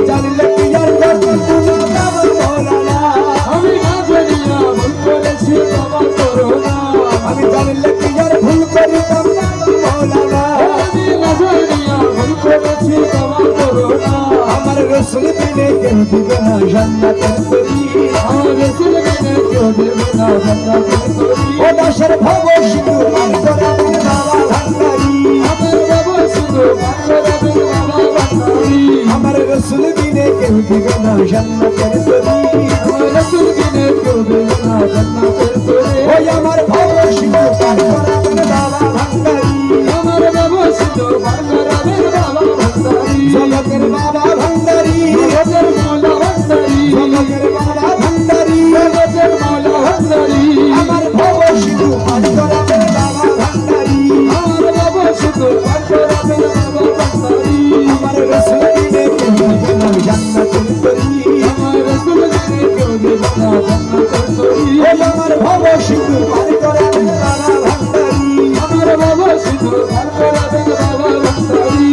জানলে কি আর করতে না মৌলানা আমি না জানিয়া ভুল করেছি ক্ষমা করো না আমি জানলে কি আর ভুল করিতাম না মৌলানা আমি না জানিয়া ভুল করেছি ক্ষমা করো না আমার রসুল বিনে কেউ দিবে না জান্নাতের তরি আমার রসুল বিনে কেউ দেবে না জান্নাতের তরি ও দাসের ভব শুধু মান করাবেন বাবা ভান্ডারি আমার বাবা শুধু মান করাবেন বাবা ভান্ডারি আমার রসুল বিনে কেউ দিবে না জান্নাতের তরি আমার রসুল বিনে কেউ দেবে না জান্নাতের তরি ওই আমার ভব শুধু মান করাবেন বাবা ভান্ডারি আমার বাবা শুধু মান করাবেন বাবা ভান্ডারি জগতের বাবা ভান্ডারি জগতের মৌলা ভান্ডারি জগতের বাবা ভান্ডারি জগতের মৌলা ভান্ডারি আমার ভব শুধু মান করাবেন বাবা ভান্ডারি আমার বাবা শুধু মান করাবেন বাবা ভান্ডারি আমার রসুল বিনে কেউ দিবে না জান্নাতের তরি আমার রসুল বিনে কেউ দেবে না জান্নাতের তরি ওই আমার ভব শুধু মান করাবেন বাবা ভান্ডারি আমার বাবা শুধু মান করাবেন বাবা ভান্ডারি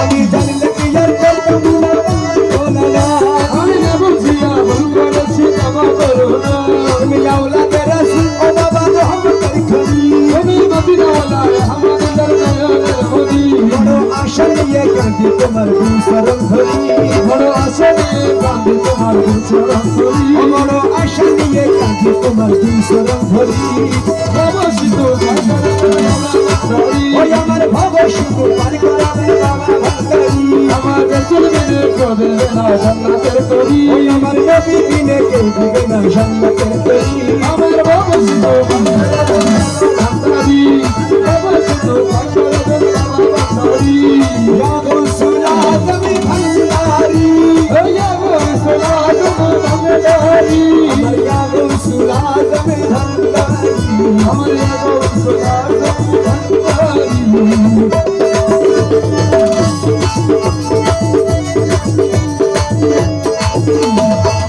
আমি জানলে কি আর করতাম না মৌলানা আমি না বুঝিয়া ভুল করেছি ক্ষমা করো না তুমি আওলাদে রাসূল ও বাবা মুহাম্মদের খলি তুমি মদিনাওয়ালায় আমাদের দরবারের হলি বড় আশা নিয়ে কাঁদি তোমার দুসরণ ধরি বড় আশা নিয়ে কাঁদি তোমার বিচরণ করি বড় আশা নিয়ে কাঁদি তোমার দুসরণ ধরি বাবা শুধু মান করাবেন বাবা ভান্ডারি ওই আমার ভব শুধু পার করাবে বাবা ভান্ডারি আমার রসুল বিনে কেউ দেবে না জান্নাতের তরি ওই আমার নবী বিনে কেউ দিবে না জান্নাতের তরি আমার বাবা শুধু মান করাবেন বাবা ভান্ডারি বাবা শুধু মান করাবেন বাবা ভান্ডারি ইয়া রাসূল আযমি ভান্ডারি ওই আমার সালাম ভান্ডারি আমার ইয়া রাসূল আযমি ভান্ডারি আমার বাবা সালাম ভান্ডারি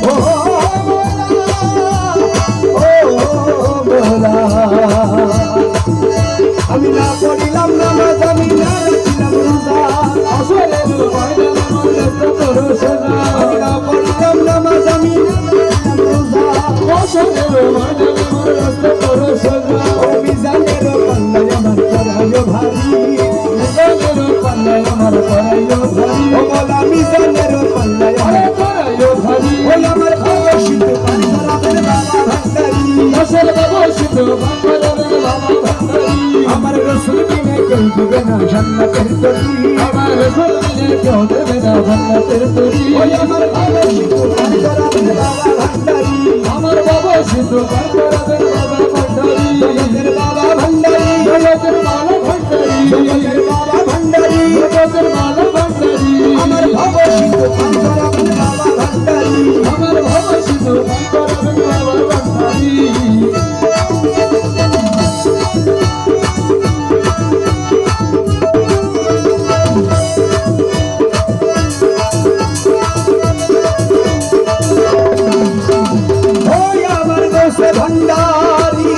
ও মোলা আমি না পড়িলাম নামাজ আমি না রাখিলাম রোজা আসলে রুবাইয়া আমার রাস্তা তোর সোজা আমি না পড়িলাম নামাজ আমি না রাখিলাম রোজা আসলে রুবাইয়া আমার রাস্তা তোর সোজা ও মিজানের পাল্লায় আমার করাইও ভারী জানের পাল্লায় আমার করাইও ভারী ও মোলা মিজানের পাল্লায় আরে আমার করাইও ভারী ওই আমার ভাবশিত পান করাবেন বাবা ভান্ডারি আসল বাবা শুধু মান করাবেন বাবা ভান্ডারি আমার রসুল বিনে কেউ দিবে না জান্নাতের তরি আমার রসুল বিনে কেউ দেবে না জান্নাতের তরি ওই আমার ভাবশিত পান করাবেন বাবা ভান্ডারি আমার বাবা শুধু মান করাবেন বাবা ভান্ডারি জগতের বাবা ভান্ডারি জগতের মালা ভান্ডারি জগতের বাবা ভান্ডারি জগতের মালা ভান্ডারি আমার ভাবশিত পান করাবেন বাবা ভান্ডারি আমার বাবা শুধু মান করাবেন বাবা ভান্ডারি ওই আমার গোসে ভান্ডারি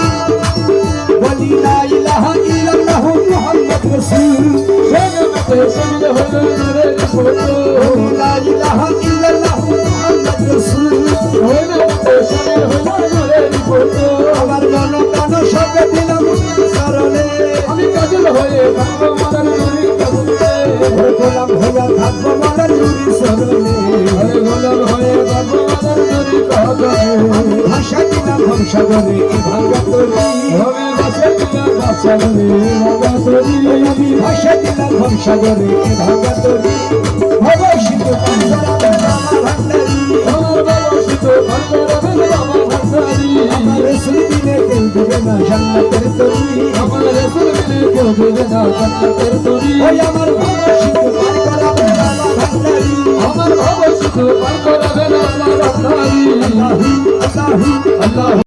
বলি লা ইলাহা ইল্লাল্লাহ মুহাম্মদ রাসূল জগতে সমিল হলো নূরের ফটো বলি লা ইলাহা ইল্লাল্লাহ মুহাম্মদ রাসূল জগতে সমিল হলো নূরের ফটো আমার মন প্রাণ সব দিলাম শরণে আমি কাজল হয়ে থাকবো মাদার নূরি কবুলে গোলাম হইয়া থাকবো মালার নুরি শরণে আরে গোলাম হয়ে থাকবো মাদার নূরি কবুলে আমি ভাষা দিলাম ভবসাগরে এ ভাঙ্গা তরি হবে বাসে দিয়া বাসা রে বাবা তোরি আমি ভাষা দিলাম ভবসাগরে এ ভাঙ্গা তরি ভবশিত পান করাবেন বাবা ভান্ডারি আমার বাবা শুধু মান করাবেন বাবা ভান্ডারি আমার রসুল বিনে কেউ দিবে না জান্নাতের তরি আমার রসুল বিনে কেউ দেবে না জান্নাতের তরি ওই আমার ভবশিত পান করাবেন বাবা ভান্ডারি আমার বাবা শুধু মান করাবেন বাবা ভান্ডারি আল্লাহু আল্লাহু আল্লাহ